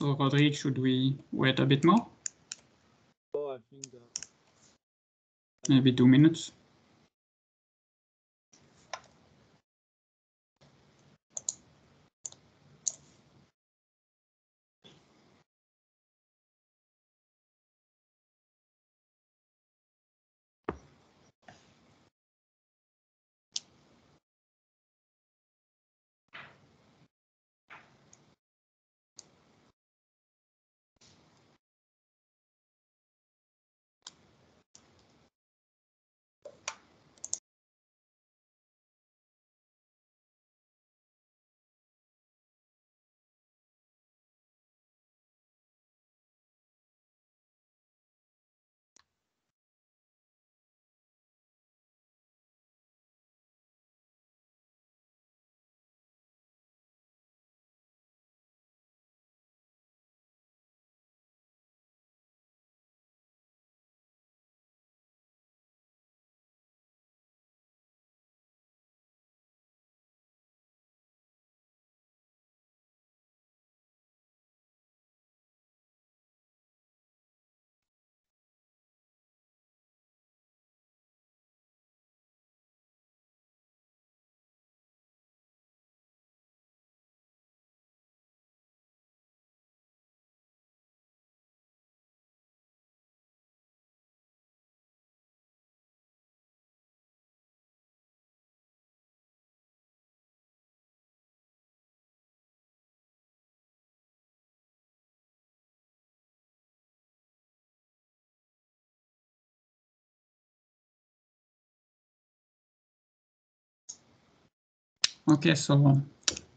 So, Rodrigue, should we wait a bit more? Oh, I think maybe 2 minutes. Okay, so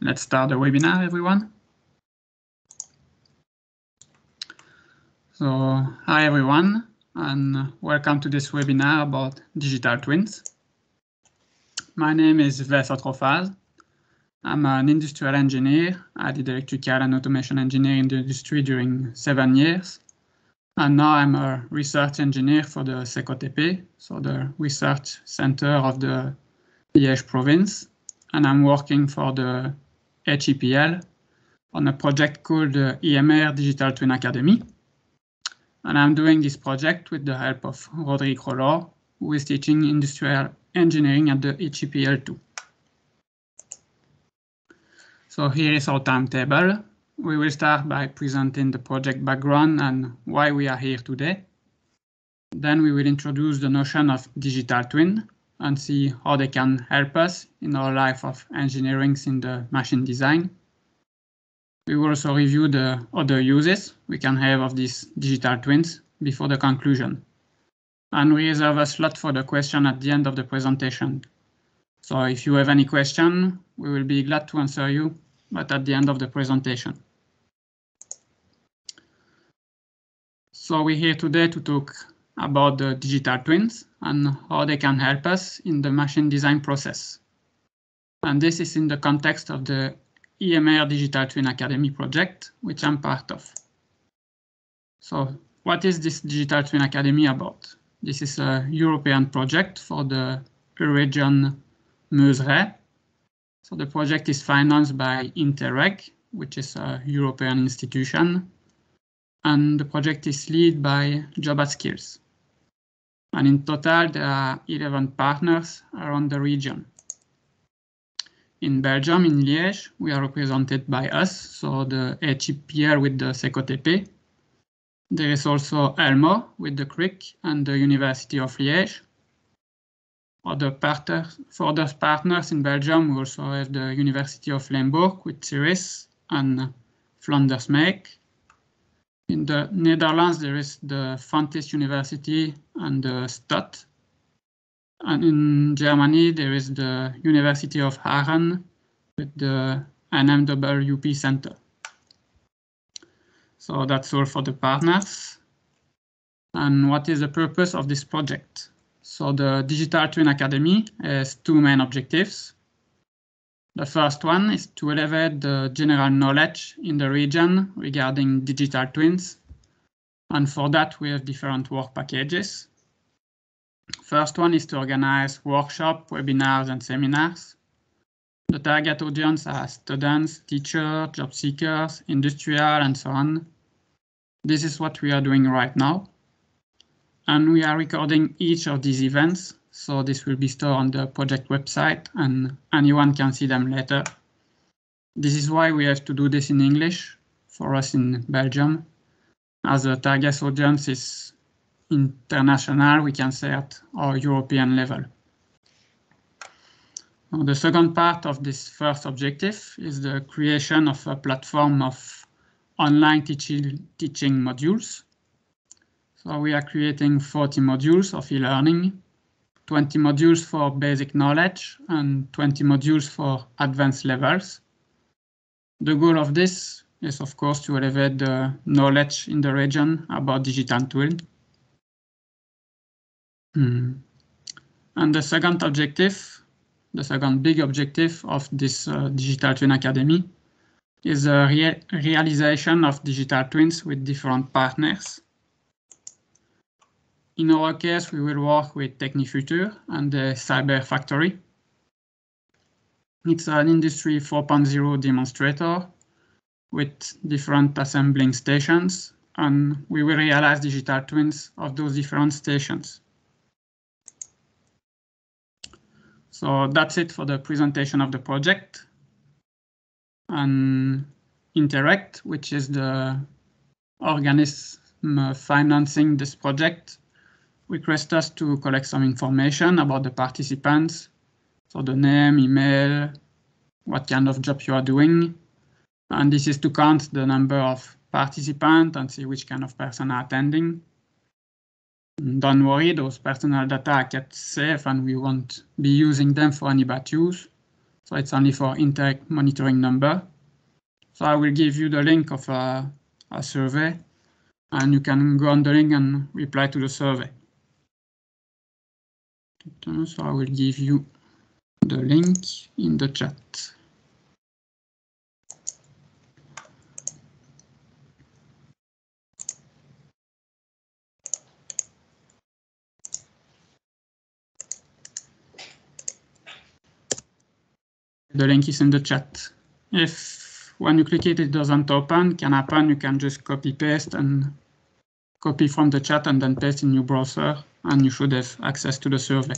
let's start the webinar, everyone. So, hi everyone, and welcome to this webinar about digital twins. My name is Vesa Trofaz. I'm an industrial engineer. I did electrical and automation engineering in the industry during 7 years. And now I'm a research engineer for the CECOTP, so the research center of the Liège province. And I'm working for the HEPL on a project called the EMR Digital Twin Academy. And I'm doing this project with the help of Rodrigue Rollor, who is teaching industrial engineering at the HEPL too. So here is our timetable. We will start by presenting the project background and why we are here today. Then we will introduce the notion of digital twin and see how they can help us in our life of engineering in the machine design. We will also review the other uses we can have of these digital twins before the conclusion. And we reserve a slot for the question at the end of the presentation. So if you have any question, we will be glad to answer you, but at the end of the presentation. So we're here today to talk about the digital twins and how they can help us in the machine design process. And this is in the context of the EMR Digital Twin Academy project, which I'm part of. So what is this Digital Twin Academy about? This is a European project for the region Meuse-Rhay. So the project is financed by Interreg, which is a European institution. And the project is led by Job@Skills. And in total, there are 11 partners around the region. In Belgium, in Liège, we are represented by us, so the HEPL with the CECOTP. There is also ELMO with the CRIC and the University of Liège. For other partners in Belgium, we also have the University of Limburg with CIRIS and Flanders Make. In the Netherlands, there is the Fontys University and the STUT. And in Germany, there is the University of Aachen with the NMWP Center. So that's all for the partners. And what is the purpose of this project? So the Digital Twin Academy has 2 main objectives. The first one is to elevate the general knowledge in the region regarding digital twins. And for that, we have different work packages. First one is to organize workshops, webinars, and seminars. The target audience are students, teachers, job seekers, industrial, and so on. This is what we are doing right now. And we are recording each of these events. So this will be stored on the project website and anyone can see them later. This is why we have to do this in English for us in Belgium. As the target audience is international, we can say at our European level. Now, the second part of this first objective is the creation of a platform of online teaching modules. So we are creating 40 modules of e-learning, 20 modules for basic knowledge and 20 modules for advanced levels. The goal of this is, of course, to elevate the knowledge in the region about digital twin. And the second objective, the second big objective of this Digital Twin Academy is the realization of digital twins with different partners. In our case, we will work with Technifuture and the Cyber Factory. It's an Industry 4.0 demonstrator with different assembling stations, and we will realize digital twins of those different stations. So that's it for the presentation of the project. And Interact, which is the organism financing this project, request us to collect some information about the participants. So the name, email, what kind of job you are doing. And this is to count the number of participants and see which kind of person are attending. Don't worry, those personal data are kept safe and we won't be using them for any bad use. So it's only for Interact monitoring number. So I will give you the link of a survey and you can go on the link and reply to the survey. So I will give you the link in the chat. The link is in the chat. If when you click it, it doesn't open, can happen, you can just copy paste and copy from the chat and then paste in your browser and you should have access to the survey.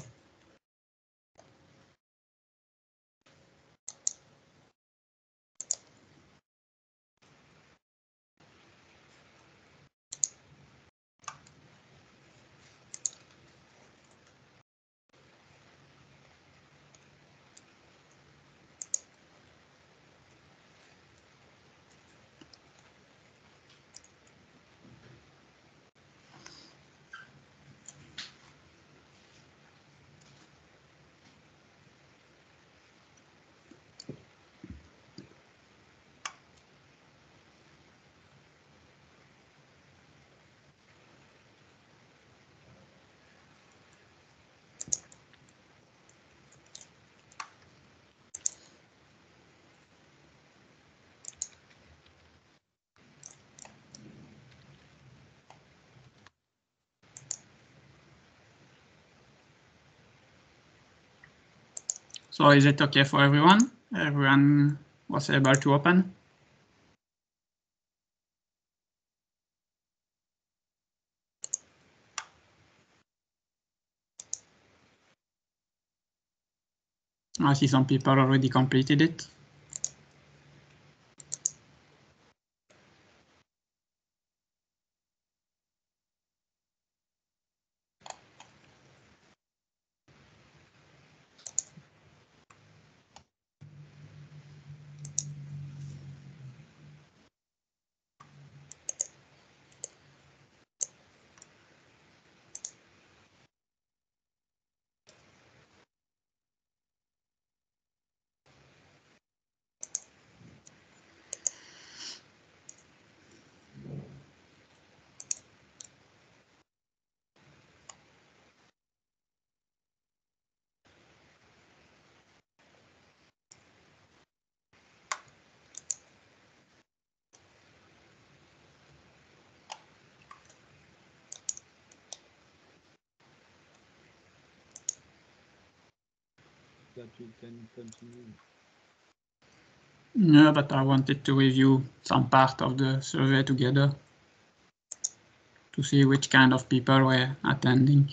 So is it okay for everyone? Everyone was able to open? I see some people already completed it. That we can continue. Yeah, but I wanted to review some part of the survey together to see which kind of people were attending.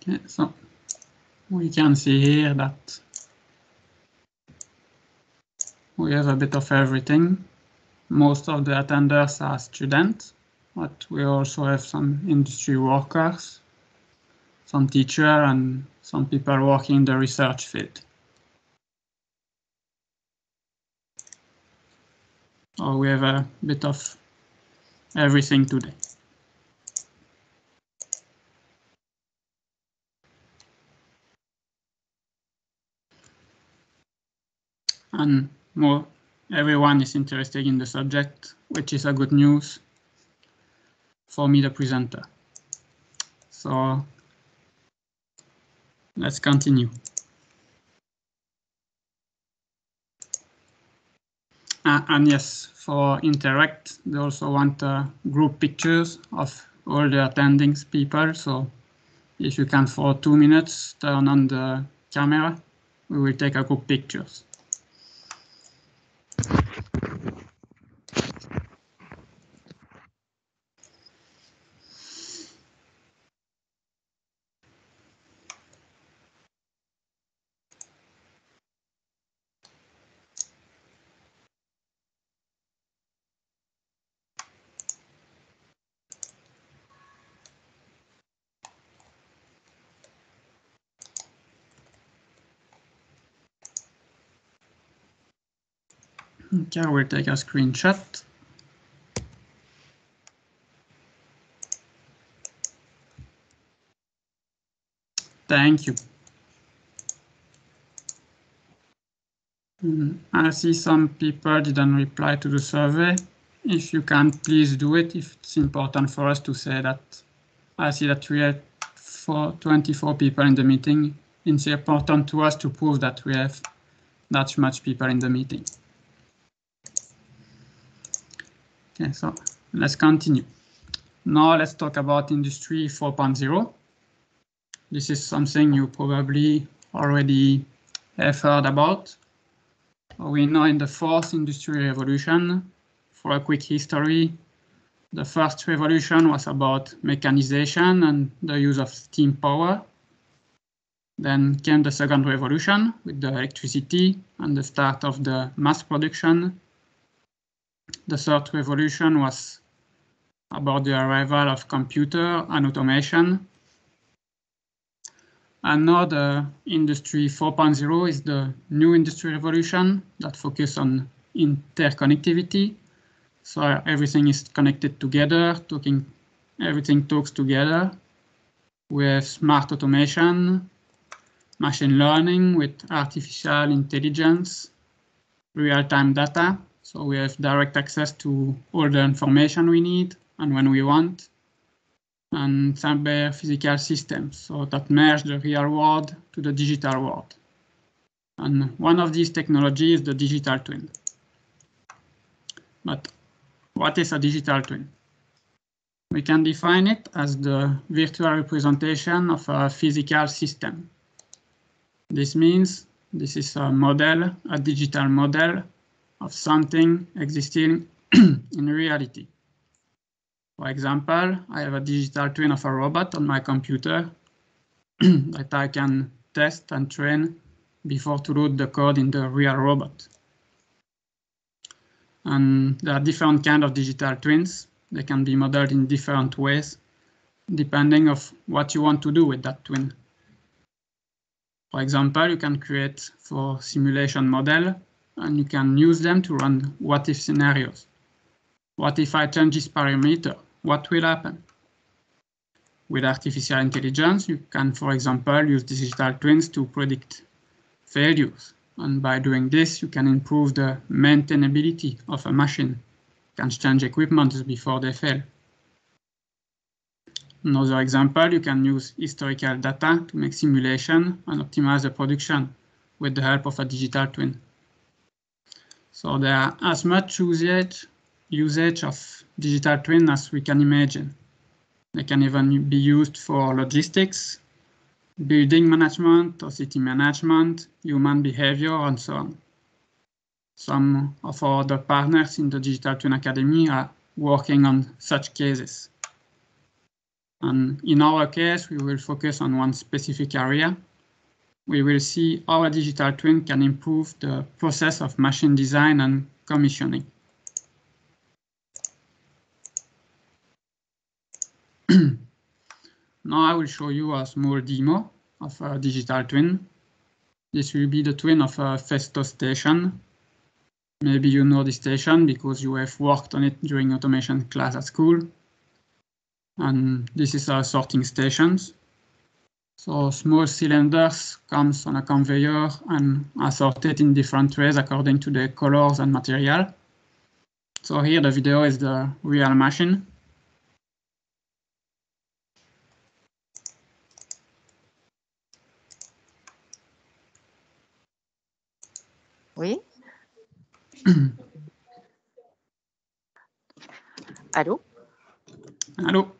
Okay, so we can see here that we have a bit of everything. Most of the attenders are students, but we also have some industry workers, some teachers, and some people working in the research field. So we have a bit of everything today. And everyone is interested in the subject, which is a good news for me, the presenter. So let's continue. And yes, for Interact, they also want group pictures of all the attending people. So if you can, for 2 minutes, turn on the camera, we will take a group pictures. Okay, we'll take a screenshot. Thank you. I see some people didn't reply to the survey. If you can, please do it. If it's important for us to say that I see that we have 24 people in the meeting. It's important to us to prove that we have that much people in the meeting. Okay, so let's continue. Now let's talk about Industry 4.0. This is something you probably already have heard about. We know in the fourth industrial revolution, for a quick history, the first revolution was about mechanization and the use of steam power. Then came the second revolution with the electricity and the start of the mass production. The third revolution was about the arrival of computer and automation. And now the Industry 4.0 is the new industrial revolution that focuses on interconnectivity. So everything is connected together, everything talks together. We have smart automation, machine learning with artificial intelligence, real-time data. So we have direct access to all the information we need and when we want. And cyber physical systems, so that merge the real world to the digital world. And one of these technologies is the digital twin. But what is a digital twin? We can define it as the virtual representation of a physical system. This means this is a model, a digital model of something existing in reality. For example, I have a digital twin of a robot on my computer that I can test and train before to load the code in the real robot. And there are different kinds of digital twins. They can be modeled in different ways, depending on what you want to do with that twin. For example, you can create for simulation model, and you can use them to run what-if scenarios. What if I change this parameter? What will happen? With artificial intelligence, you can, for example, use digital twins to predict failures. And by doing this, you can improve the maintainability of a machine. You can change equipment before they fail. Another example, you can use historical data to make simulation and optimize the production with the help of a digital twin. So there are as much usage of digital twin as we can imagine. They can even be used for logistics, building management or city management, human behavior, and so on. Some of our other partners in the Digital Twin Academy are working on such cases. And in our case, we will focus on one specific area. We will see how a digital twin can improve the process of machine design and commissioning. Now I will show you a small demo of a digital twin. This will be the twin of a Festo station. Maybe you know this station because you have worked on it during automation class at school. And this is our sorting stations. So small cylinders comes on a conveyor and are sorted in different ways according to the colors and material. So here the video is the real machine. Oui. Allô? Hello.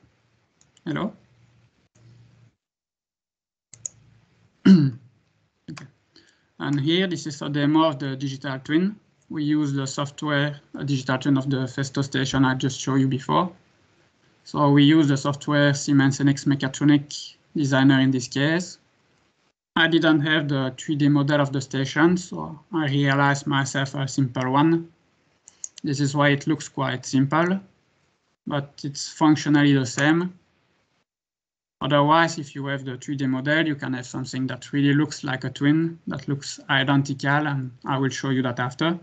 Hello. Okay. And here, this is a demo of the digital twin. We use the software, a digital twin of the Festo station I just showed you before. So we use the software Siemens NX Mechatronic Designer in this case. I didn't have the 3D model of the station, so I realized myself a simple one. This is why it looks quite simple, but it's functionally the same. Otherwise, if you have the 3D model, you can have something that really looks like a twin, that looks identical, and I will show you that after.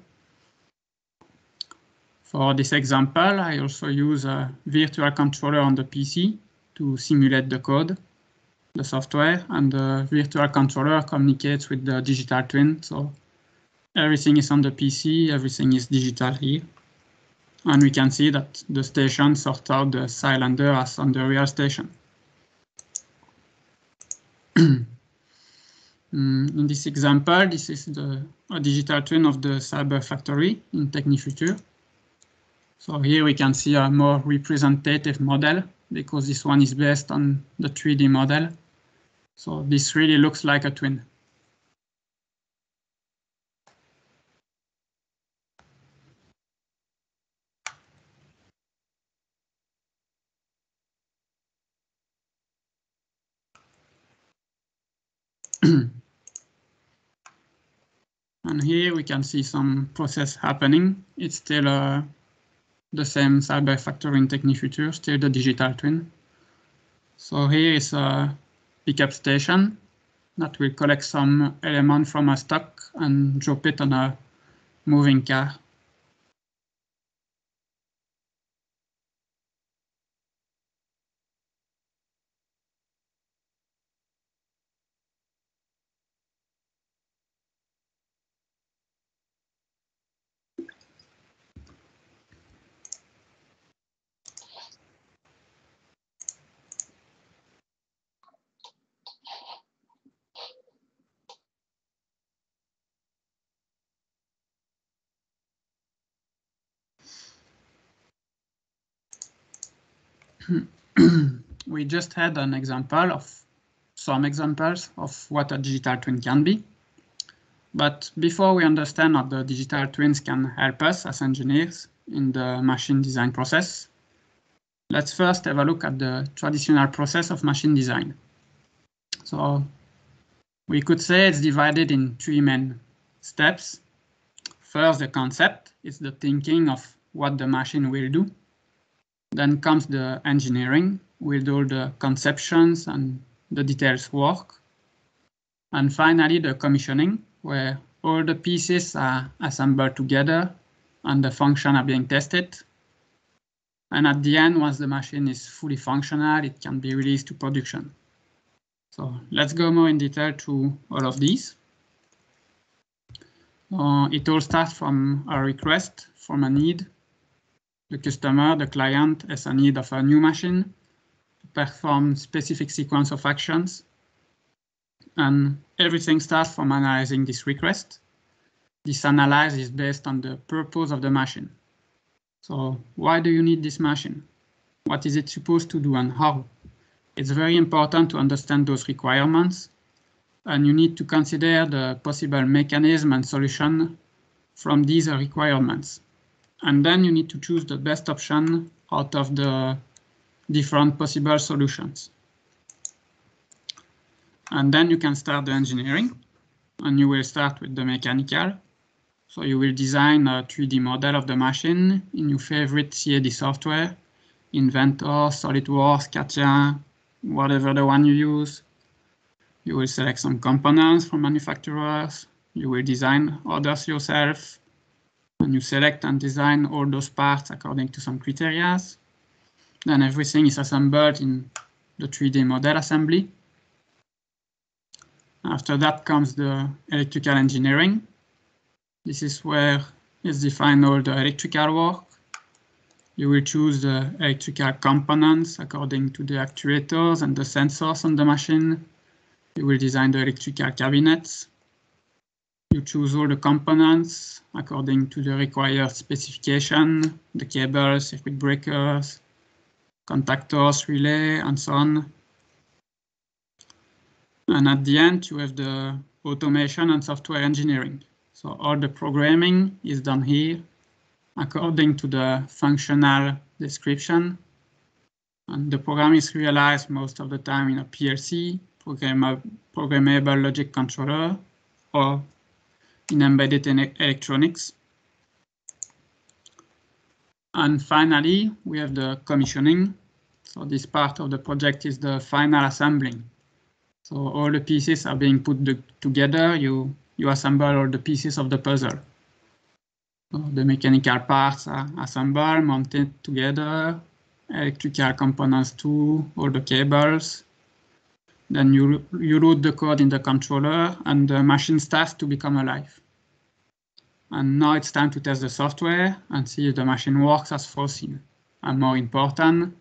For this example, I also use a virtual controller on the PC to simulate the code, the software, and the virtual controller communicates with the digital twin. So everything is on the PC, everything is digital here. And we can see that the station sorts out the cylinder as on the real station. In this example, this is a digital twin of the Cyber Factory in Technifuture. So here we can see a more representative model because this one is based on the 3D model. So this really looks like a twin. And here we can see some process happening. It's still the same Cyber Factory in Technifuture, still the digital twin. So here is a pickup station that will collect some element from a stock and drop it on a moving car. We just had an example of some examples of what a digital twin can be. But before we understand how the digital twins can help us as engineers in the machine design process, let's first have a look at the traditional process of machine design. So We could say it's divided in 3 main steps. First, the concept is the thinking of what the machine will do. Then comes the engineering with all the conceptions and the details work. And finally, the commissioning, where all the pieces are assembled together and the functions are being tested. And at the end, once the machine is fully functional, it can be released to production. So let's go more in detail to all of these. It all starts from a request, from a need. The customer, the client, has a need of a new machine to perform specific sequence of actions. And everything starts from analyzing this request. This analysis is based on the purpose of the machine. So why do you need this machine? What is it supposed to do and how? It's very important to understand those requirements, and you need to consider the possible mechanism and solution from these requirements. And then you need to choose the best option out of the different possible solutions. And then you can start the engineering, and you will start with the mechanical. So you will design a 3D model of the machine in your favorite CAD software, Inventor, SolidWorks, CATIA, whatever the one you use. You will select some components from manufacturers. You will design others yourself. And you select and design all those parts according to some criteria. Then everything is assembled in the 3D model assembly. After that comes the electrical engineering. This is where is defined all the electrical work. You will choose the electrical components according to the actuators and the sensors on the machine. You will design the electrical cabinets. You choose all the components according to the required specification, the cables, circuit breakers, contactors, relay, and so on. And at the end, you have the automation and software engineering. So all the programming is done here according to the functional description. And the program is realized most of the time in a PLC, programmable logic controller, or in embedded electronics. And finally, we have the commissioning. So this part of the project is the final assembling. So all the pieces are being put together. You assemble all the pieces of the puzzle. So the mechanical parts are assembled, mounted together, electrical components too, all the cables. Then you load the code in the controller and the machine starts to become alive. And now it's time to test the software and see if the machine works as foreseen. And more important,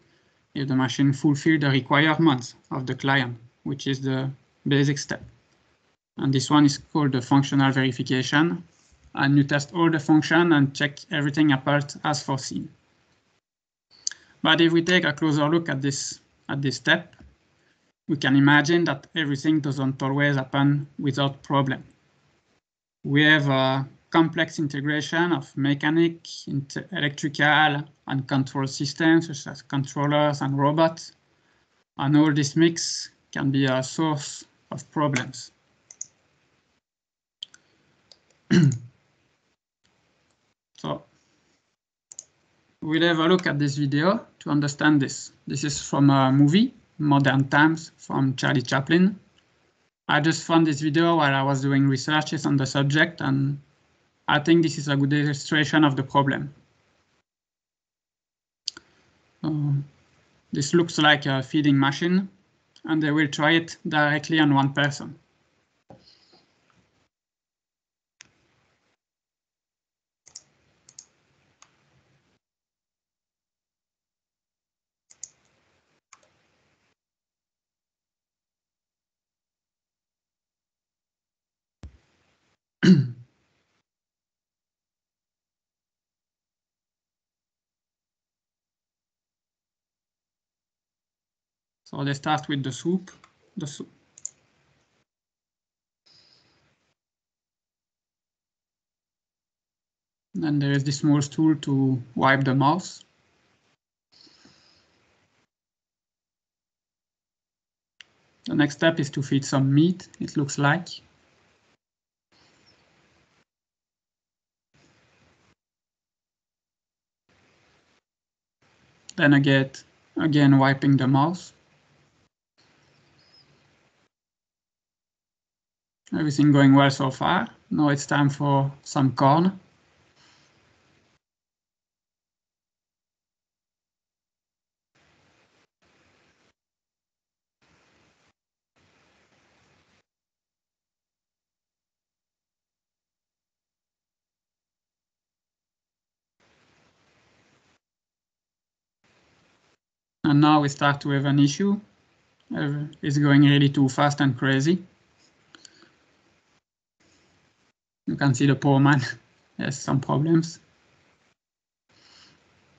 if the machine fulfills the requirements of the client, which is the basic step. And this one is called the functional verification. And you test all the function and check everything apart as foreseen. But if we take a closer look at this step, we can imagine that everything doesn't always happen without problem. We have a complex integration of mechanic, electrical, and control systems, such as controllers and robots. And all this mix can be a source of problems. So we'll have a look at this video to understand this. This is from a movie, Modern Times, from Charlie Chaplin. I just found this video while I was doing researches on the subject, and I think this is a good illustration of the problem. This looks like a feeding machine, and they will try it directly on one person. So they start with the soup. Then there is this small stool to wipe the mouth. The next step is to feed some meat, it looks like. Then again wiping the mouse. Everything going well so far. Now it's time for some corn. And now we start to have an issue. It's going really too fast and crazy. You can see the poor man has some problems.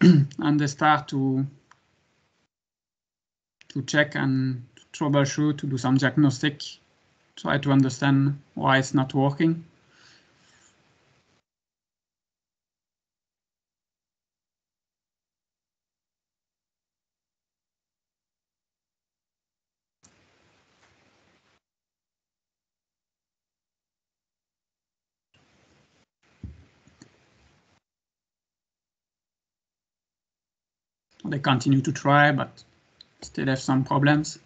And they start to check and troubleshoot, to do some diagnostic, try to understand why it's not working. They continue to try, but still have some problems.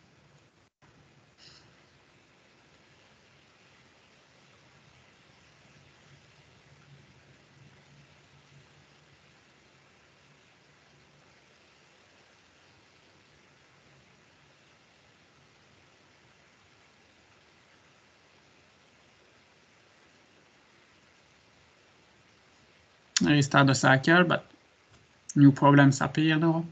I restart the cycle, but new problems appear now.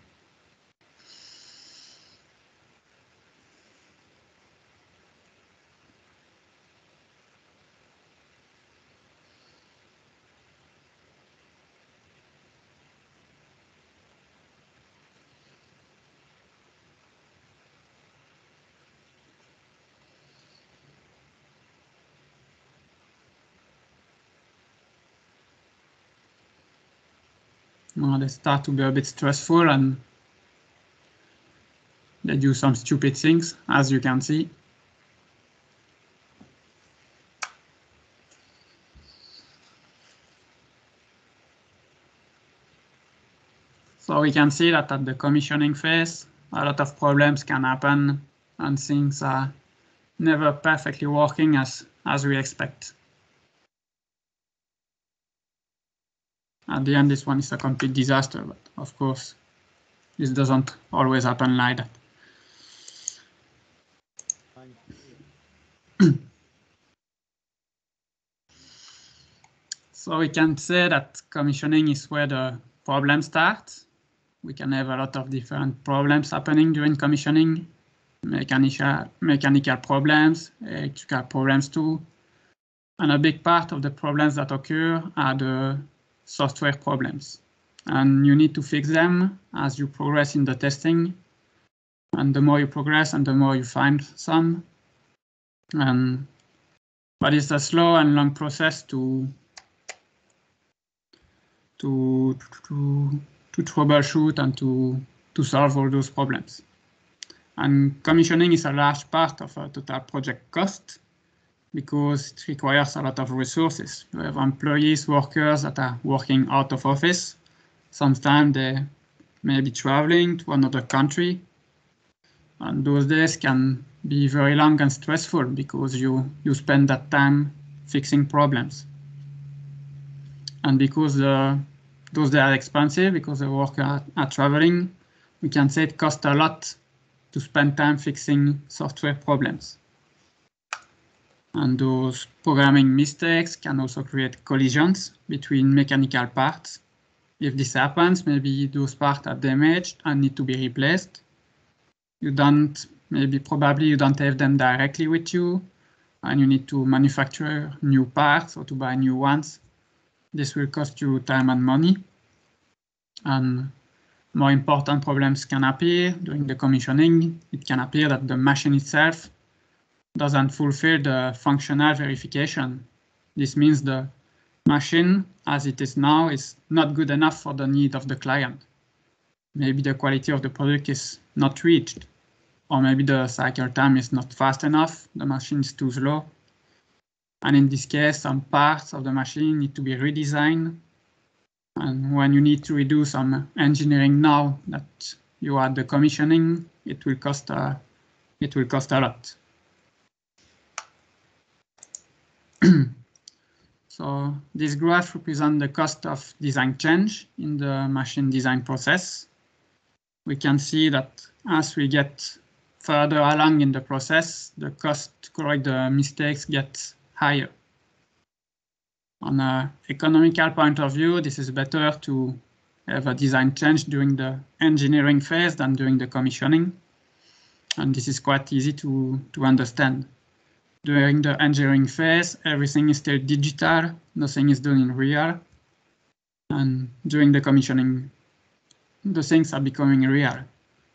Now they start to be a bit stressful and they do some stupid things, as you can see. So we can see that at the commissioning phase, a lot of problems can happen and things are never perfectly working as we expect. At the end, this one is a complete disaster, but of course, this doesn't always happen like that. So we can say that commissioning is where the problem starts. We can have a lot of different problems happening during commissioning, mechanical problems, electrical problems too. And a big part of the problems that occur are the software problems. And you need to fix them as you progress in the testing. And the more you progress and the more you find some. But it's a slow and long process to troubleshoot and to solve all those problems. And commissioning is a large part of a total project cost because it requires a lot of resources. You have employees, workers that are working out of office. Sometimes they may be traveling to another country. And those days can be very long and stressful because you spend that time fixing problems. And because those days are expensive, because the workers are traveling, we can say it costs a lot to spend time fixing software problems. And those programming mistakes can also create collisions between mechanical parts. If this happens, maybe those parts are damaged and need to be replaced. Probably you don't have them directly with you, and you need to manufacture new parts or to buy new ones. This will cost you time and money. And more important problems can appear during the commissioning. It can appear that the machine itself doesn't fulfill the functional verification. This means the machine, as it is now, is not good enough for the need of the client. Maybe the quality of the product is not reached, or maybe the cycle time is not fast enough, the machine is too slow. And in this case, some parts of the machine need to be redesigned. And when you need to redo some engineering now that you are at the commissioning, it will cost a lot. So this graph represents the cost of design change in the machine design process. We can see that as we get further along in the process, the cost to correct the mistakes gets higher. On an economical point of view, this is better to have a design change during the engineering phase than during the commissioning. And this is quite easy to understand. During the engineering phase, everything is still digital, nothing is done in real. And during the commissioning, the things are becoming real.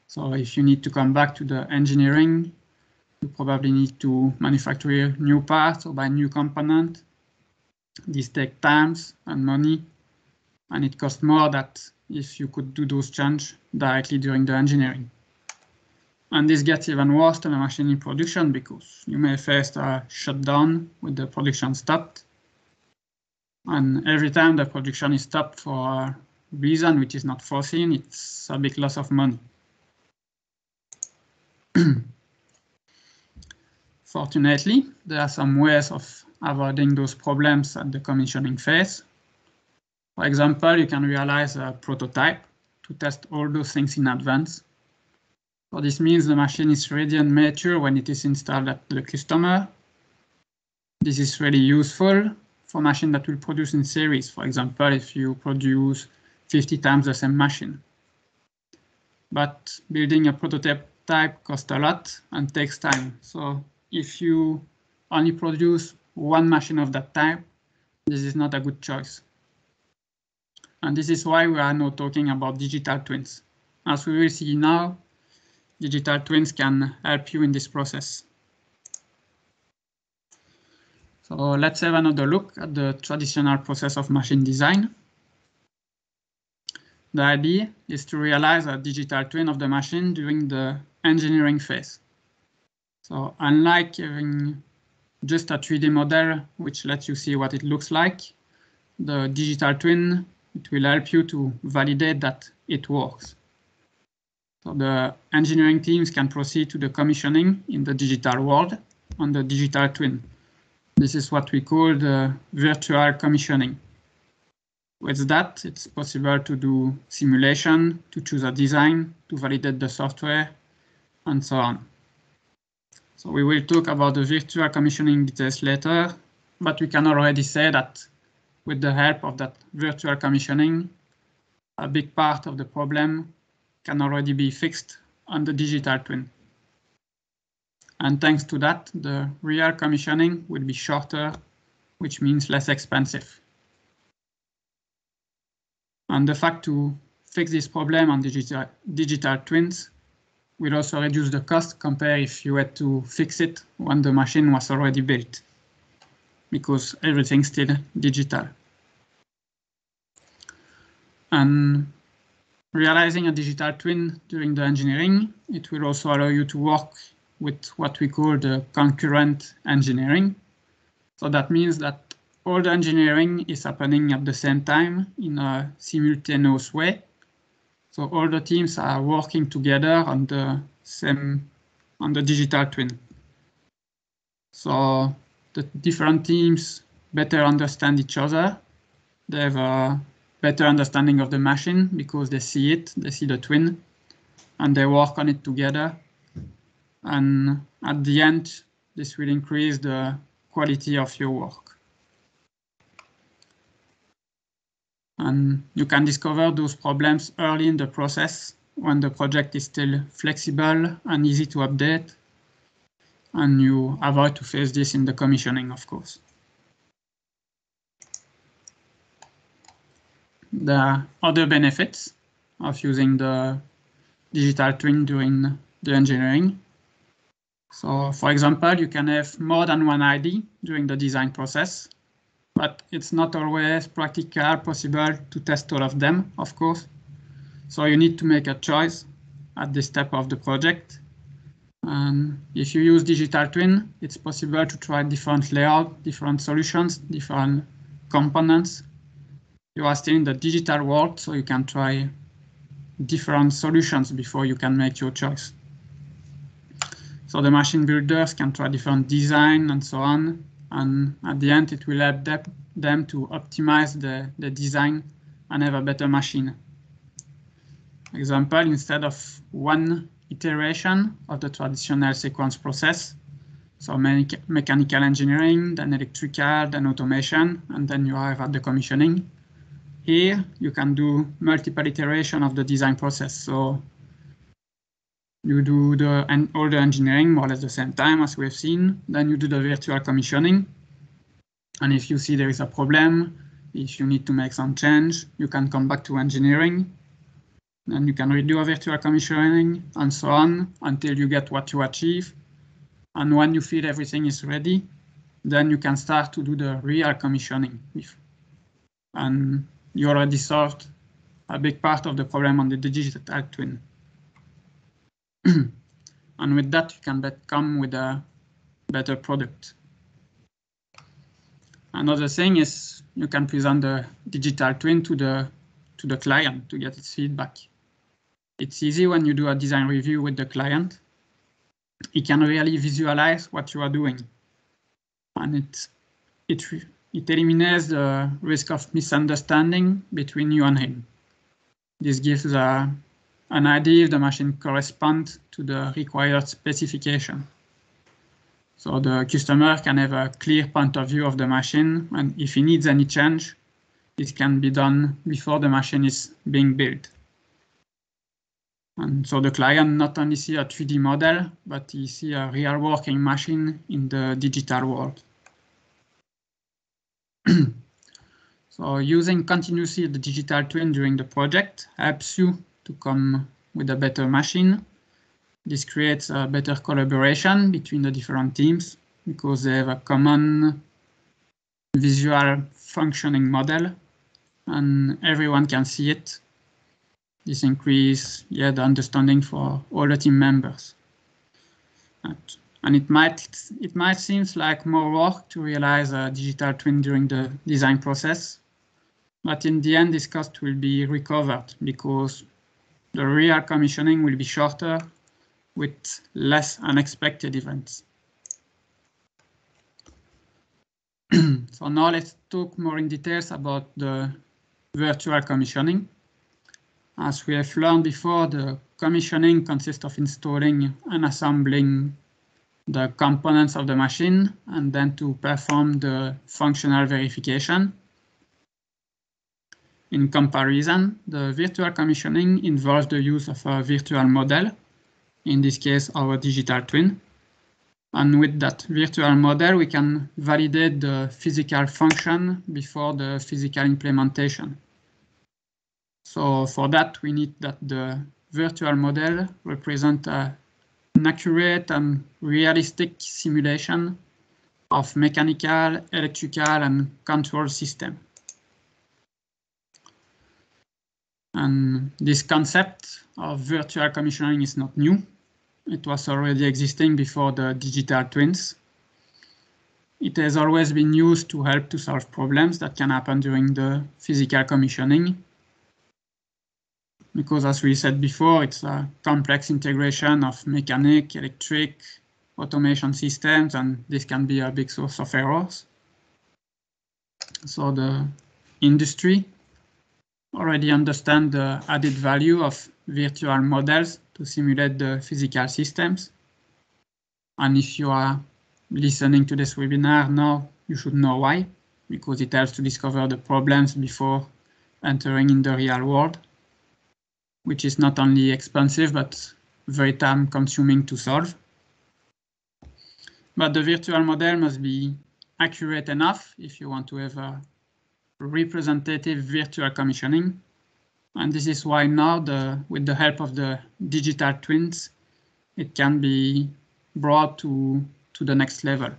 So if you need to come back to the engineering, you probably need to manufacture new parts or buy new components. This takes time and money, and it costs more than if you could do those changes directly during the engineering. And this gets even worse than a machine in production because you may face a shutdown with the production stopped. And every time the production is stopped for a reason which is not foreseen, it's a big loss of money. Fortunately, there are some ways of avoiding those problems at the commissioning phase. For example, you can realize a prototype to test all those things in advance. So this means the machine is ready and mature when it is installed at the customer. This is really useful for machines that will produce in series. For example, if you produce 50 times the same machine. But building a prototype costs a lot and takes time. So if you only produce one machine of that type, this is not a good choice. And this is why we are now talking about digital twins. As we will see now, digital twins can help you in this process. So let's have another look at the traditional process of machine design. The idea is to realize a digital twin of the machine during the engineering phase. So unlike having just a 3D model, which lets you see what it looks like, the digital twin, it will help you to validate that it works. So the engineering teams can proceed to the commissioning in the digital world on the digital twin. This is what we call the virtual commissioning. With that, it's possible to do simulation, to choose a design, to validate the software, and so on. So we will talk about the virtual commissioning details later, but we can already say that with the help of that virtual commissioning, a big part of the problem can already be fixed on the digital twin. And thanks to that, the real commissioning will be shorter, which means less expensive. And the fact to fix this problem on digital twins will also reduce the cost compared if you had to fix it when the machine was already built, because everything's still digital. And realizing a digital twin during the engineering, it will also allow you to work with what we call the concurrent engineering. So that means that all the engineering is happening at the same time in a simultaneous way. So all the teams are working together on the digital twin. So the different teams better understand each other. They have a better understanding of the machine because they see it, they see the twin, and they work on it together. And at the end, this will increase the quality of your work. And you can discover those problems early in the process when the project is still flexible and easy to update. And you avoid to face this in the commissioning, of course. There are other benefits of using the digital twin during the engineering. So, for example, you can have more than one ID during the design process, but it's not always practical possible to test all of them, of course. So you need to make a choice at this step of the project. And if you use digital twin, it's possible to try different layout, different solutions, different components. You are still in the digital world, so you can try different solutions before you can make your choice. So the machine builders can try different design and so on. And at the end, it will help them to optimize the design and have a better machine. Example, instead of one iteration of the traditional sequence process, so mechanical engineering, then electrical, then automation, and then you arrive at the commissioning. Here, you can do multiple iteration of the design process. So you do all the engineering more or less the same time as we've seen. Then you do the virtual commissioning. And if you see there is a problem, if you need to make some change, you can come back to engineering. Then you can redo a virtual commissioning and so on until you get what you achieve. And when you feel everything is ready, then you can start to do the real commissioning. And you already solved a big part of the problem on the digital twin. And with that, you can come with a better product. Another thing is you can present the digital twin to the client to get its feedback. It's easy when you do a design review with the client. He can really visualize what you are doing. And it eliminates the risk of misunderstanding between you and him. This gives an idea if the machine corresponds to the required specification. So the customer can have a clear point of view of the machine, and if he needs any change, it can be done before the machine is being built. And so the client not only see a 3D model, but he see a real working machine in the digital world. So using continuously the digital twin during the project helps you to come with a better machine. This creates a better collaboration between the different teams because they have a common visual functioning model and everyone can see it. This increases the understanding for all the team members. And it might seem like more work to realize a digital twin during the design process, but in the end, this cost will be recovered because the real commissioning will be shorter with less unexpected events. So now let's talk more in details about the virtual commissioning. As we have learned before, the commissioning consists of installing and assembling the components of the machine and then to perform the functional verification. In comparison, the virtual commissioning involves the use of a virtual model, in this case our digital twin. And with that virtual model, we can validate the physical function before the physical implementation. So for that, we need that the virtual model represents an accurate and realistic simulation of mechanical, electrical, and control system. And this concept of virtual commissioning is not new. It was already existing before the digital twins. It has always been used to help to solve problems that can happen during the physical commissioning. Because as we said before, it's a complex integration of mechanic, electric, automation systems, and this can be a big source of errors. So the industry already understands the added value of virtual models to simulate the physical systems. And if you are listening to this webinar now, you should know why, because it helps to discover the problems before entering in the real world, which is not only expensive, but very time consuming to solve. But the virtual model must be accurate enough if you want to have a representative virtual commissioning. And this is why now, with the help of the digital twins, it can be brought to the next level.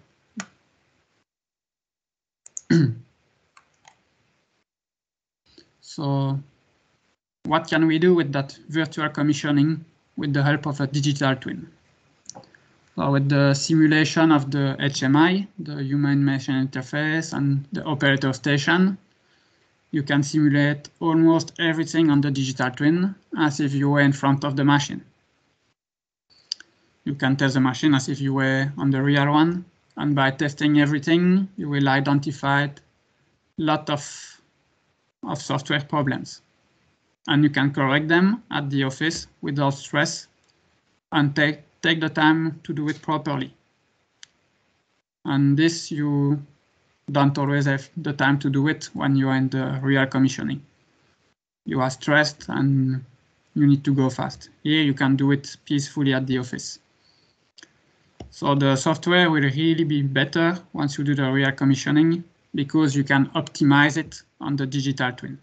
So what can we do with that virtual commissioning with the help of a digital twin? So with the simulation of the HMI, the human machine interface, and the operator station, you can simulate almost everything on the digital twin as if you were in front of the machine. You can test the machine as if you were on the real one, and by testing everything, you will identify a lot of software problems. And you can correct them at the office without stress and take the time to do it properly. And this you don't always have the time to do it when you are in the real commissioning. You are stressed and you need to go fast. Here you can do it peacefully at the office. So the software will really be better once you do the real commissioning because you can optimize it on the digital twin.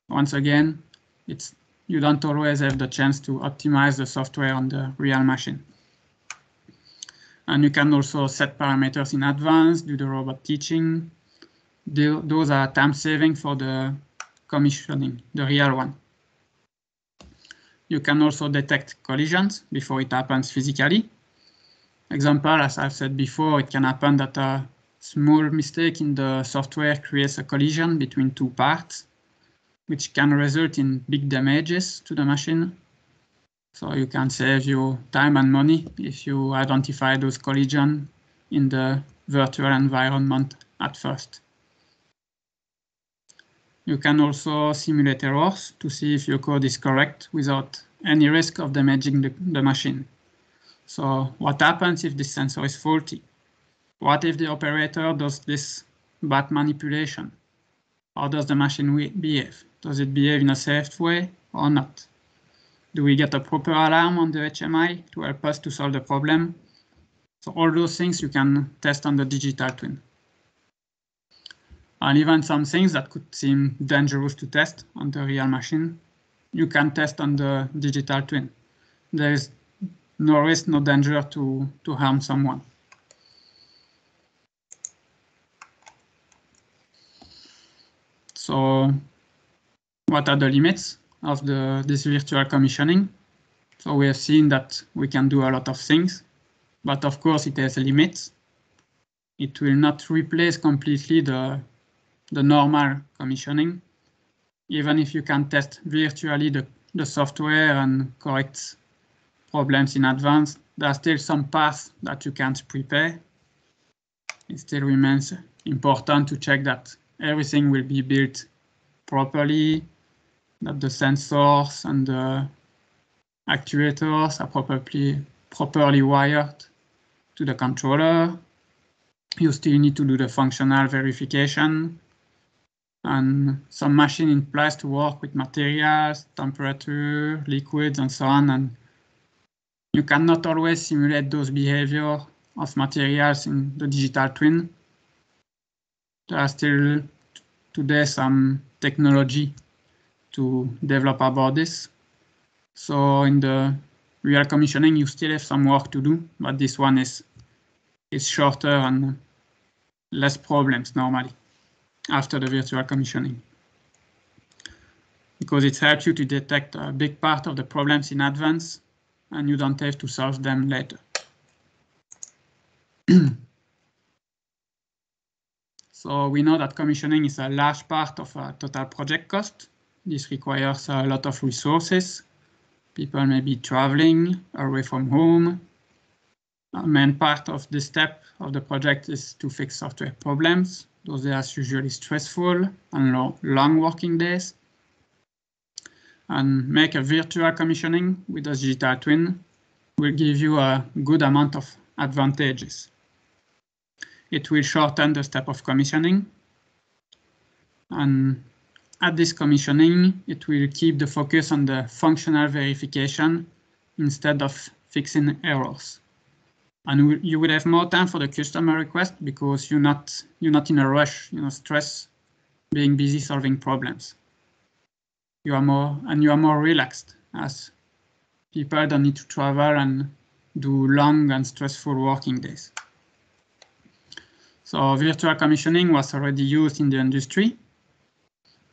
Once again, you don't always have the chance to optimize the software on the real machine. And you can also set parameters in advance, do the robot teaching. Those are time saving for the commissioning, the real one. You can also detect collisions before it happens physically. Example, as I've said before, it can happen that a small mistake in the software creates a collision between two parts, which can result in big damages to the machine. So you can save your time and money if you identify those collisions in the virtual environment at first. You can also simulate errors to see if your code is correct without any risk of damaging the machine. So what happens if this sensor is faulty? What if the operator does this bad manipulation? How does the machine behave? Does it behave in a safe way or not? Do we get a proper alarm on the HMI to help us to solve the problem? So all those things you can test on the digital twin. And even some things that could seem dangerous to test on the real machine, you can test on the digital twin. There is no risk, no danger to harm someone. So what are the limits of this virtual commissioning? So we have seen that we can do a lot of things, but of course it has limits. It will not replace completely the normal commissioning. Even if you can test virtually the software and correct problems in advance, there are still some parts that you can't prepare. It still remains important to check that everything will be built properly, that the sensors and the actuators are properly wired to the controller. You still need to do the functional verification and some machine in place to work with materials, temperature, liquids, and so on. And you cannot always simulate those behavior of materials in the digital twin. There are still today some technology to develop about this. So in the real commissioning, you still have some work to do, but this one is shorter and less problems normally after the virtual commissioning, because it helps you to detect a big part of the problems in advance and you don't have to solve them later. So we know that commissioning is a large part of a total project cost. This requires a lot of resources. People may be traveling away from home. A main part of this step of the project is to fix software problems. Those are usually stressful and long working days. And make a virtual commissioning with a digital twin will give you a good amount of advantages. It will shorten the step of commissioning. And at this commissioning, it will keep the focus on the functional verification instead of fixing errors. And you will have more time for the customer request because you're not in a rush, stress, being busy solving problems. You are more relaxed as people don't need to travel and do long and stressful working days. So virtual commissioning was already used in the industry.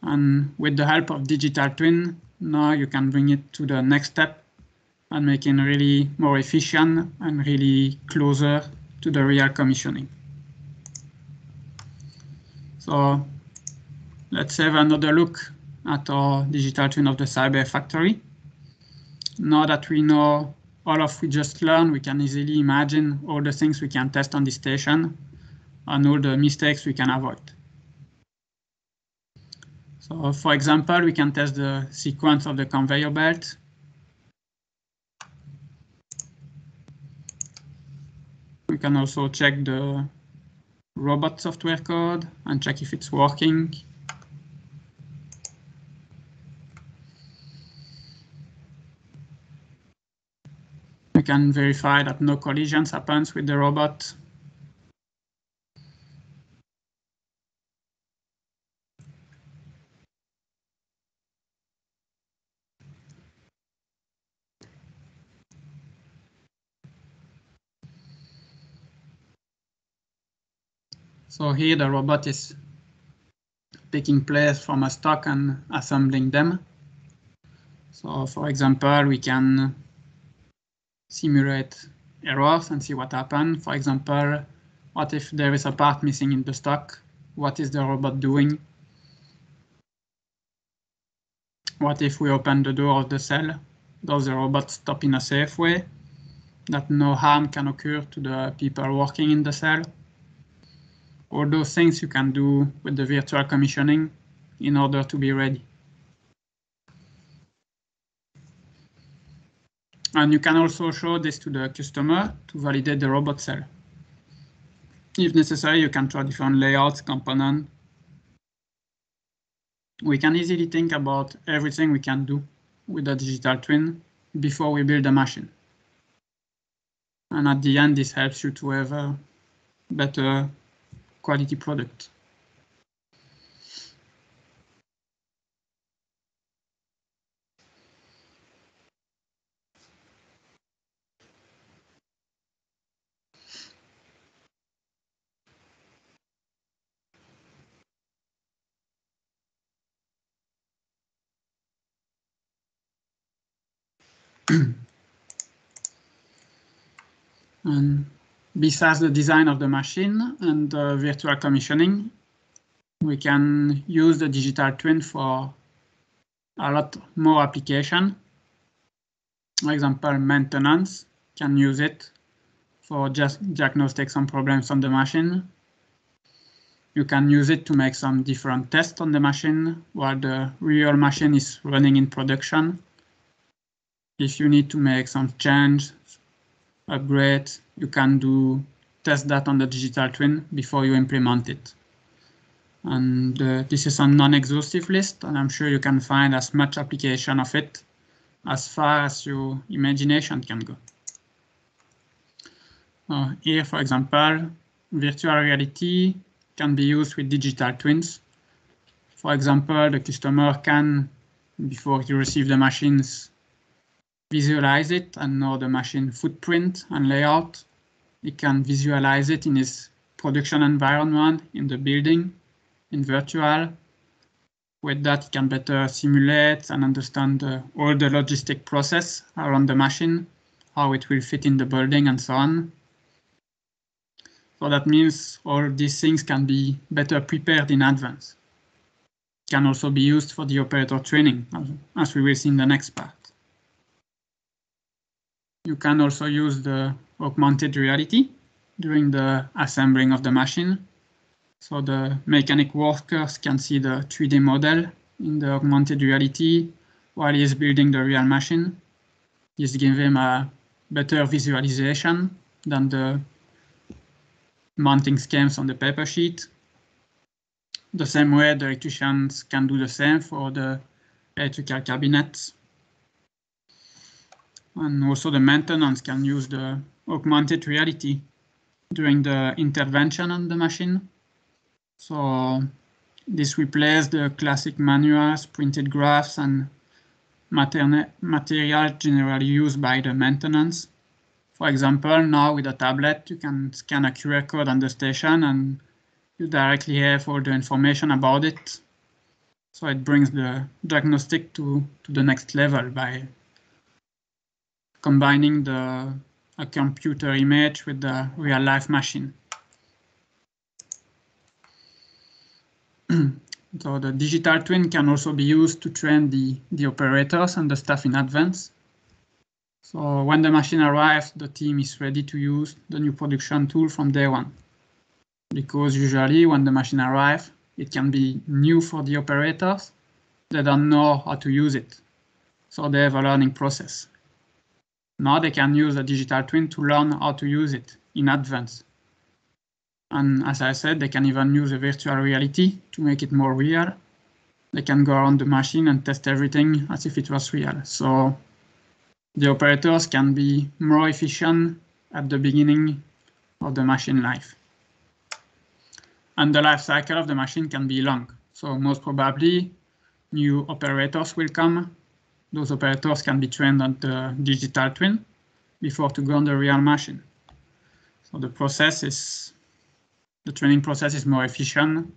And with the help of digital twin, now you can bring it to the next step and making really more efficient and really closer to the real commissioning. So let's have another look at our digital twin of the Cyber Factory. Now that we know all of we just learned, we can easily imagine all the things we can test on the station and all the mistakes we can avoid. So for example, we can test the sequence of the conveyor belt. We can also check the robot software code and check if it's working. We can verify that no collisions happens with the robot. So here the robot is taking place from a stock and assembling them. So for example, we can simulate errors and see what happened. For example, what if there is a part missing in the stock? What is the robot doing? What if we open the door of the cell? Does the robot stop in a safe way that no harm can occur to the people working in the cell? All those things you can do with the virtual commissioning in order to be ready. And you can also show this to the customer to validate the robot cell. If necessary, you can try different layouts, components. We can easily think about everything we can do with a digital twin before we build a machine. And at the end, this helps you to have a better quality product. And besides the design of the machine and virtual commissioning, we can use the digital twin for a lot more application. For example, maintenance can use it for just diagnostic some problems on the machine. You can use it to make some different tests on the machine while the real machine is running in production. If you need to make some change, upgrade, you can test that on the digital twin before you implement it. And this is a non-exhaustive list, and I'm sure you can find as much application of it as far as your imagination can go. Here, for example, virtual reality can be used with digital twins. For example, the customer can, before he receives the machines, visualize it and know the machine footprint and layout. He can visualize it in his production environment, in the building, in virtual. With that, he can better simulate and understand all the logistic process around the machine, how it will fit in the building and so on. So that means all these things can be better prepared in advance. It can also be used for the operator training, as we will see in the next part. You can also use the augmented reality during the assembling of the machine. So the mechanic workers can see the 3D model in the augmented reality while he is building the real machine. This gives him a better visualization than the mounting schemes on the paper sheet. The same way the electricians can do the same for the electrical cabinets. And also the maintenance can use the augmented reality during the intervention on the machine. So this replaces the classic manuals, printed graphs, and material generally used by the maintenance. For example, now with a tablet, you can scan a QR code on the station and you directly have all the information about it. So it brings the diagnostic to the next level by combining a computer image with the real-life machine. So the digital twin can also be used to train the operators and the staff in advance. So when the machine arrives, the team is ready to use the new production tool from day one. Because usually when the machine arrives, it can be new for the operators. They don't know how to use it. So they have a learning process. Now they can use a digital twin to learn how to use it in advance. And as I said, they can even use a virtual reality to make it more real. They can go around the machine and test everything as if it was real. So the operators can be more efficient at the beginning of the machine life. And the life cycle of the machine can be long. So most probably new operators will come. Those operators can be trained on the digital twin before to go on the real machine. So the training process is more efficient,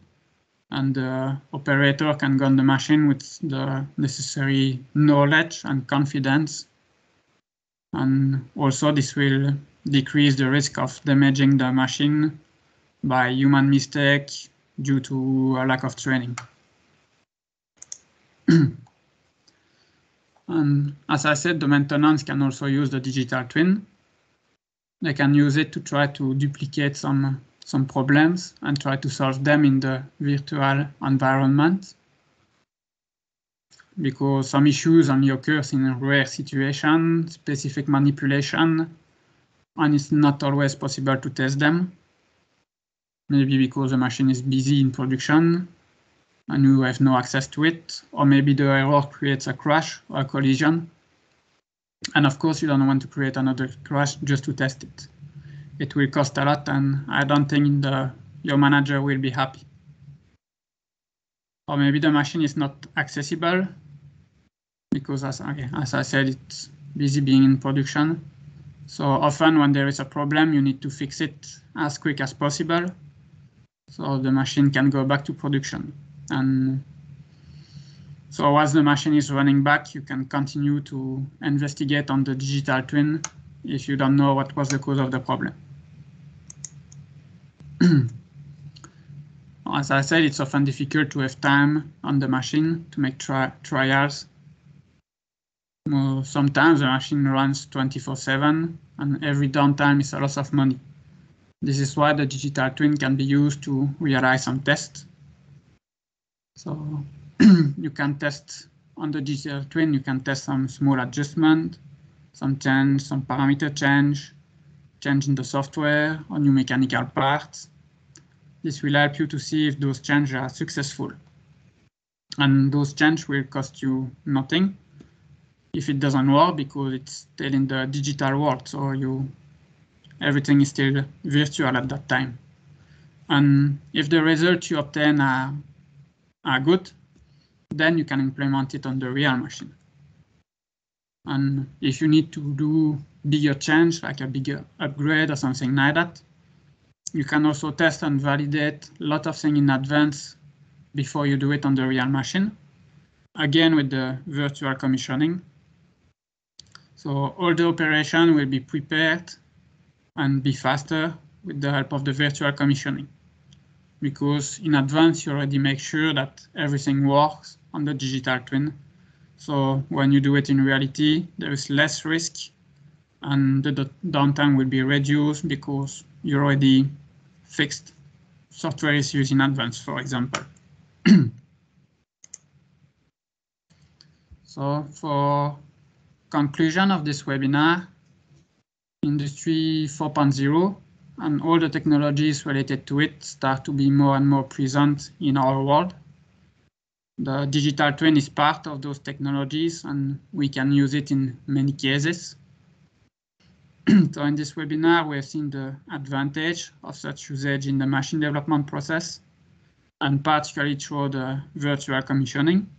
and the operator can go on the machine with the necessary knowledge and confidence. And also this will decrease the risk of damaging the machine by human mistake due to a lack of training. And as I said, the maintenance can also use the digital twin. They can use it to try to duplicate some problems and try to solve them in the virtual environment. Because some issues only occur in rare situations, specific manipulation, and it's not always possible to test them. Maybe because the machine is busy in production and you have no access to it, or maybe the error creates a crash or a collision. And of course, you don't want to create another crash just to test it. It will cost a lot, and I don't think your manager will be happy. Or maybe the machine is not accessible because, as I said, it's busy being in production. So often when there is a problem, you need to fix it as quick as possible so the machine can go back to production. And so as the machine is running back, you can continue to investigate on the digital twin if you don't know what was the cause of the problem. As I said, it's often difficult to have time on the machine to make trials. Sometimes the machine runs 24/7 and every downtime is a loss of money. This is why the digital twin can be used to realize some tests. So you can test on the digital twin, you can test some small adjustment, some change, some parameter change in the software or new mechanical parts. This will help you to see if those changes are successful. And those changes will cost you nothing if it doesn't work, because it's still in the digital world, so everything is still virtual at that time. And if the results you obtain are good, then you can implement it on the real machine. And if you need to do bigger change, like a bigger upgrade or something like that, you can also test and validate a lot of things in advance before you do it on the real machine. Again, with the virtual commissioning. So all the operation will be prepared and be faster with the help of the virtual commissioning. Because in advance, you already make sure that everything works on the digital twin. So when you do it in reality, there is less risk and the downtime will be reduced because you already fixed software issues in advance, for example. So for conclusion of this webinar, Industry 4.0 and all the technologies related to it start to be more and more present in our world. The digital twin is part of those technologies and we can use it in many cases. So in this webinar, we have seen the advantage of such usage in the machine development process, and particularly through the virtual commissioning.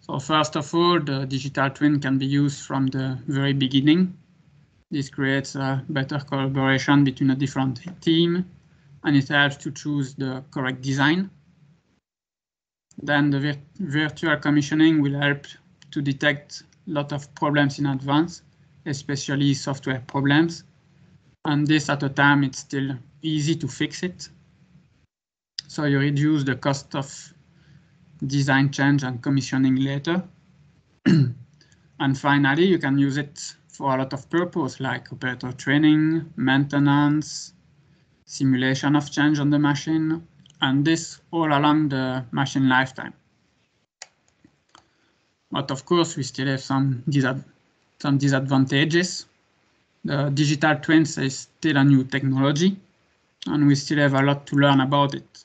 So first of all, the digital twin can be used from the very beginning. This creates a better collaboration between a different team, and it helps to choose the correct design. Then the virtual commissioning will help to detect lot of problems in advance, especially software problems. And this at a time, it's still easy to fix it. So you reduce the cost of design change and commissioning later. And finally, you can use it for a lot of purpose, like operator training, maintenance, simulation of change on the machine, and this all along the machine lifetime. But of course, we still have some disadvantages. The digital twins is still a new technology, and we still have a lot to learn about it.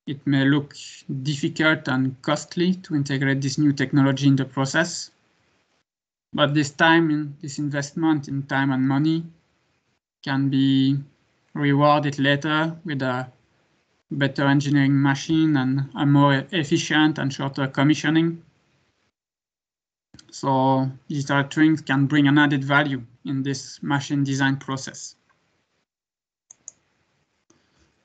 It may look difficult and costly to integrate this new technology in the process, but this investment in time and money can be rewarded later with a better engineering machine and a more efficient and shorter commissioning. So digital twins can bring an added value in this machine design process.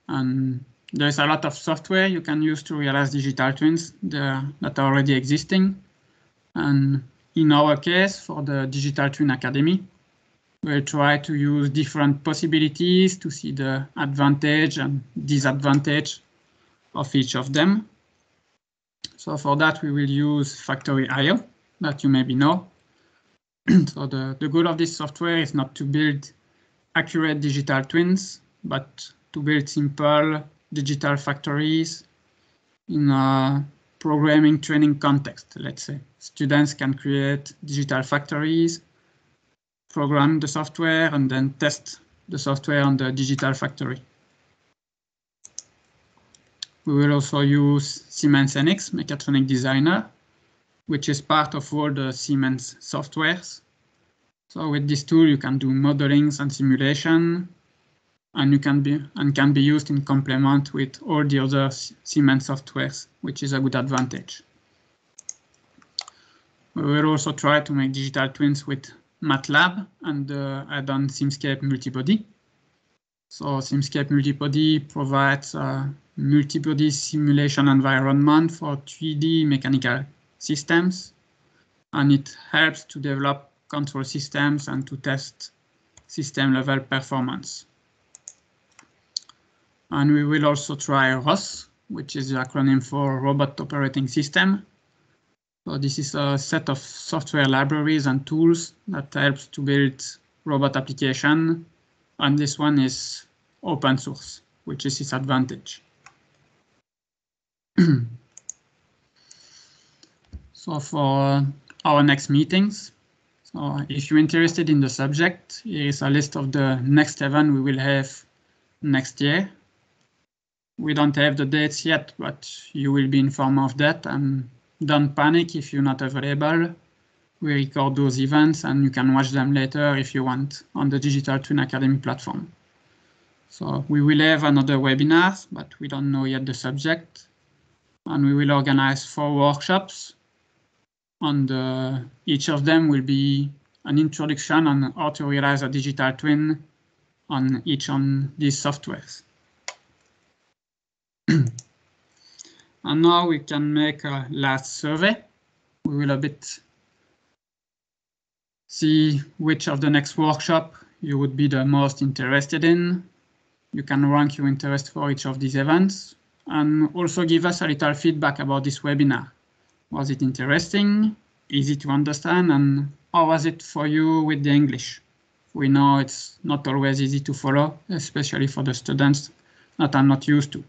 And there's a lot of software you can use to realize digital twins that are already existing. And in our case, for the Digital Twin Academy, we'll try to use different possibilities to see the advantage and disadvantage of each of them. So for that, we will use Factory.io, that you maybe know. So the goal of this software is not to build accurate digital twins, but to build simple digital factories in a programming training context, let's say. Students can create digital factories, program the software, and then test the software on the digital factory. We will also use Siemens NX Mechatronic Designer, which is part of all the Siemens softwares. So with this tool, you can do modelings and simulation, and can be used in complement with all the other Siemens softwares, which is a good advantage. We will also try to make digital twins with MATLAB and the add-on Simscape Multibody. So Simscape Multibody provides a multibody simulation environment for 3D mechanical systems, and it helps to develop control systems and to test system-level performance. And we will also try ROS, which is the acronym for Robot Operating System. So this is a set of software libraries and tools that helps to build robot application, and this one is open source, which is its advantage. So for our next meetings, so if you're interested in the subject, here is a list of the next event we will have next year. We don't have the dates yet, but you will be informed of that, and don't panic if you're not available. We record those events and you can watch them later if you want on the Digital Twin Academy platform. So we will have another webinar, but we don't know yet the subject. And we will organize 4 workshops. And each of them will be an introduction on how to realize a digital twin on each of these softwares. And now we can make a last survey. We will a bit see which of the next workshop you would be the most interested in. You can rank your interest for each of these events and also give us a little feedback about this webinar. Was it interesting, easy to understand, and how was it for you with the English? We know it's not always easy to follow, especially for the students that are not used to.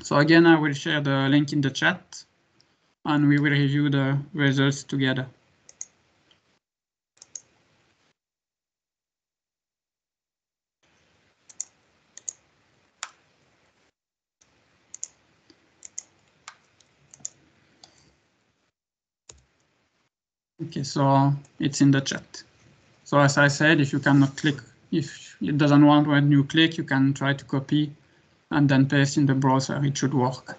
So again, I will share the link in the chat and we will review the results together. Okay, so it's in the chat. So as I said, if you cannot click, if it doesn't want when you click, you can try to copy and then paste in the browser. It should work.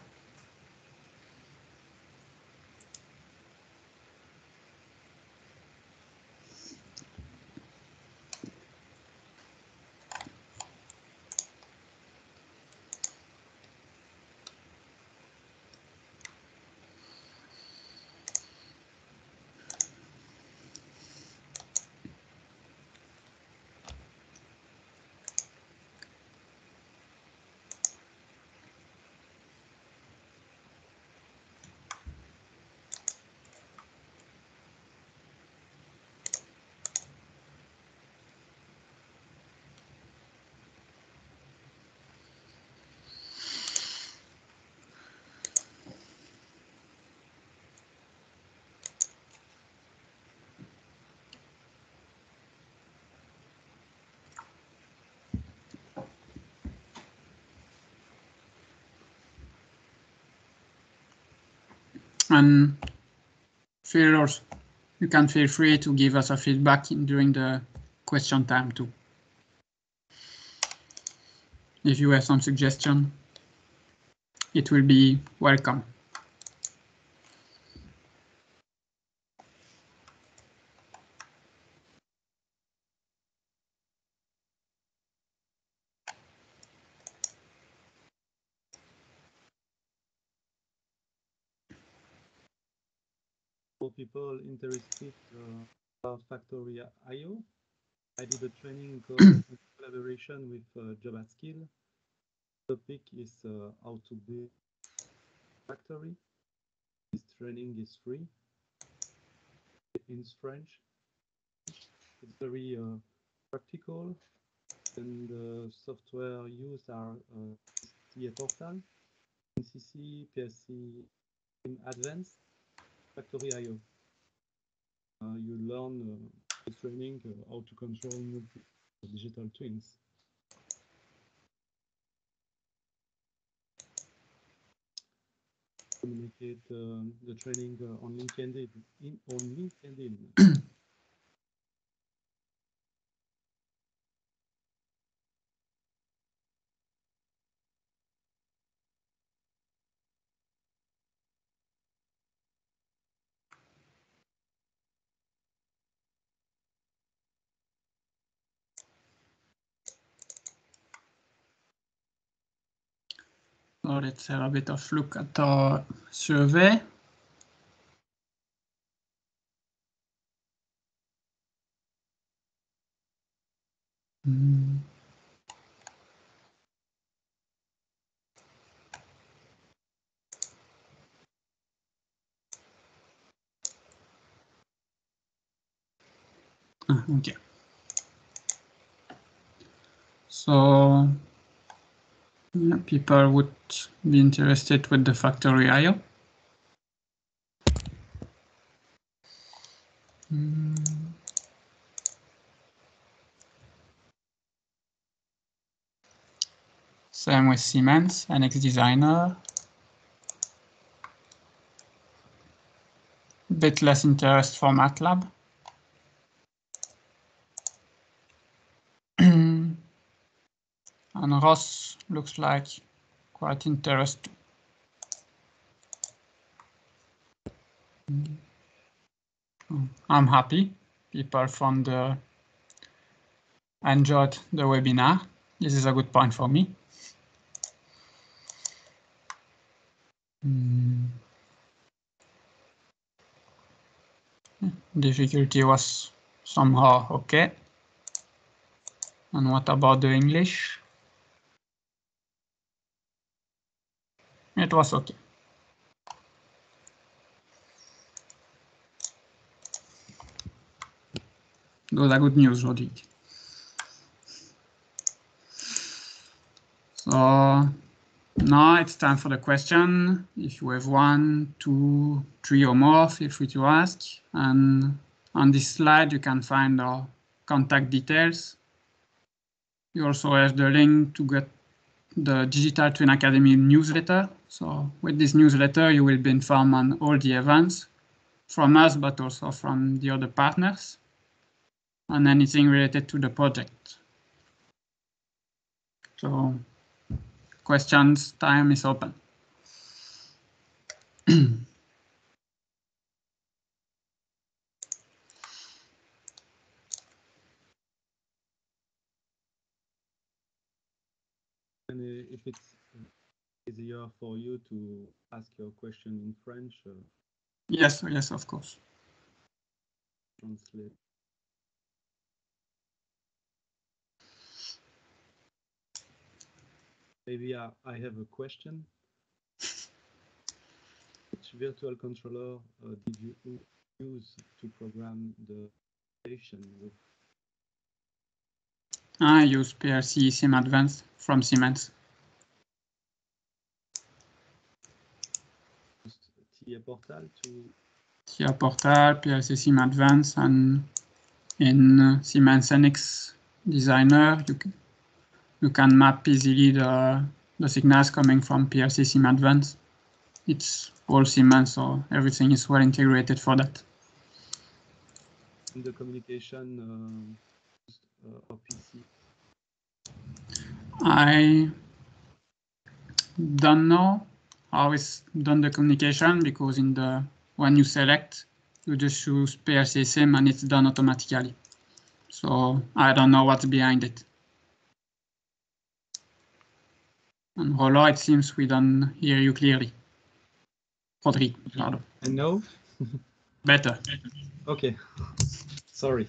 And you can feel free to give us a feedback during the question time too. If you have some suggestion, it will be welcome. For people interested about Factory.io, I did a training in collaboration with JavaSkill. The topic is how to build factory. This training is free. In French. It's very practical, and the software used are TA Portal, NCC, PLC Advanced, Factory.io. You learn the training how to control digital twins. Communicate the training on LinkedIn. So let's have a bit of look at our survey. Okay. So yeah, people would be interested with the Factory.io. Same with Siemens, NX Designer. Bit less interest for MATLAB. And Ross looks like quite interesting. I'm happy. People enjoyed the webinar. This is a good point for me. Difficulty was somehow okay. And what about the English? It was okay. Those are good news, Rodrigue. So now it's time for the question. If you have 1, 2, 3 or more, feel free to ask. And on this slide, you can find our contact details. You also have the link to get the Digital Twin Academy newsletter. So with this newsletter, you will be informed on all the events from us, but also from the other partners, and anything related to the project. So questions time is open. And if it's easier for you to ask your question in French. Yes, of course. Translate. Maybe I have a question. Which virtual controller did you use to program the station with? I use PLC Sim Advanced from Siemens. TA Portal to TA Portal, PLC Sim Advanced, and in Siemens NX Designer, you can map easily the signals coming from PLC Sim Advanced. it's all Siemens, so everything is well integrated for that. In the communication of PC. I don't know how it's done the communication, because when you select, you just choose PLC/SIM and it's done automatically. So I don't know what's behind it. And Rollo, it seems we don't hear you clearly. Rodrigue, pardon. And no? Better. Okay, sorry.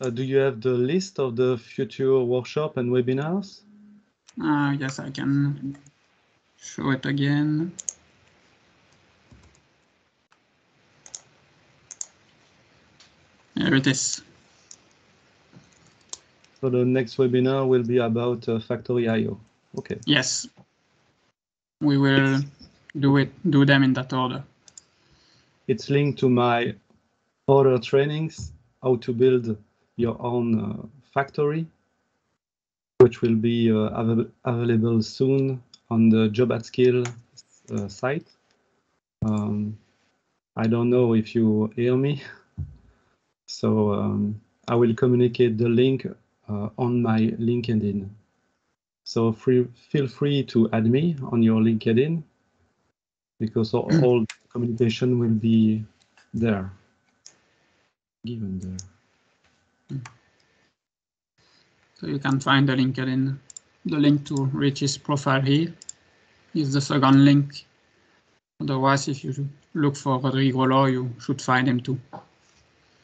Do you have the list of the future workshop and webinars? Yes, I can show it again. Here it is. So the next webinar will be about Factory IO. Okay. Yes. We will do them in that order. It's linked to my other trainings, how to build your own factory, which will be available soon on the Job@Skill site. I don't know if you hear me, so I will communicate the link on my LinkedIn. So feel free to add me on your LinkedIn, because all communication will be there, given there. So you can find the LinkedIn. The link to Rich's profile here is the second link. Otherwise, if you look for Rodrigue Rollo, you should find him too.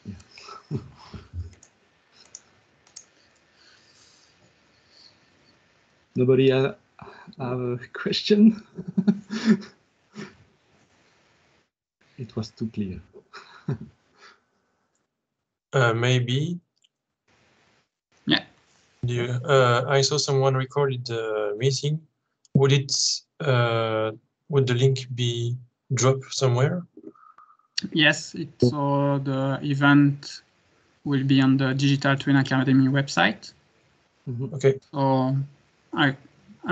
Yeah. Nobody have a question? It was too clear. Maybe. Yeah. I saw someone recorded the meeting. Would the link be dropped somewhere? Yes, so the event will be on the Digital Twin Academy website. Mm-hmm. Okay. So I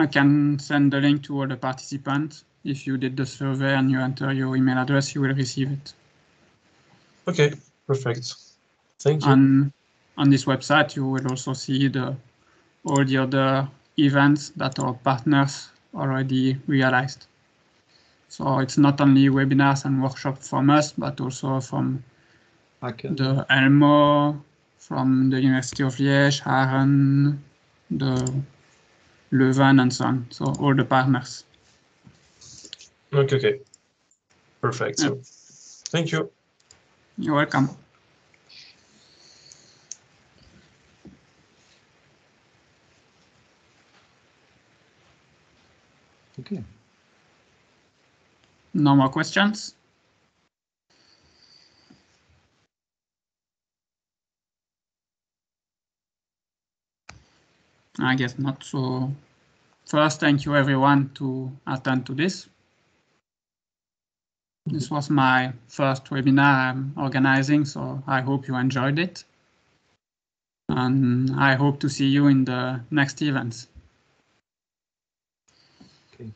can send the link to all the participants. If you did the survey and you enter your email address, you will receive it. Okay, perfect. Thank you. And on this website, you will also see all the other events that our partners already realized. So it's not only webinars and workshops from us, but also from the Elmo, from the University of Liège, Aachen, the Leuven, and so on. So all the partners. Okay. Perfect. So, thank you. You're welcome. Okay. No more questions? I guess not. So first, thank you everyone to attend to this. This was my first webinar I'm organizing, so I hope you enjoyed it. And I hope to see you in the next events. Okay.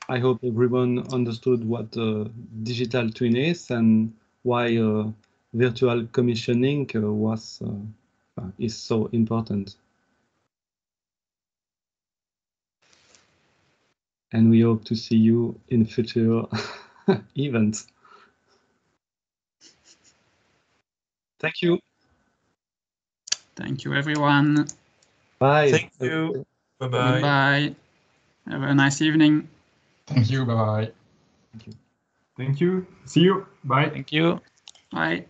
I hope everyone understood what digital twin is and why virtual commissioning is so important. And we hope to see you in future events. Thank you. Thank you, everyone. Bye. Thank you. Bye-bye. Goodbye. Have a nice evening. Thank you. Bye-bye. Thank you. Thank you. See you. Bye. Thank you. Bye.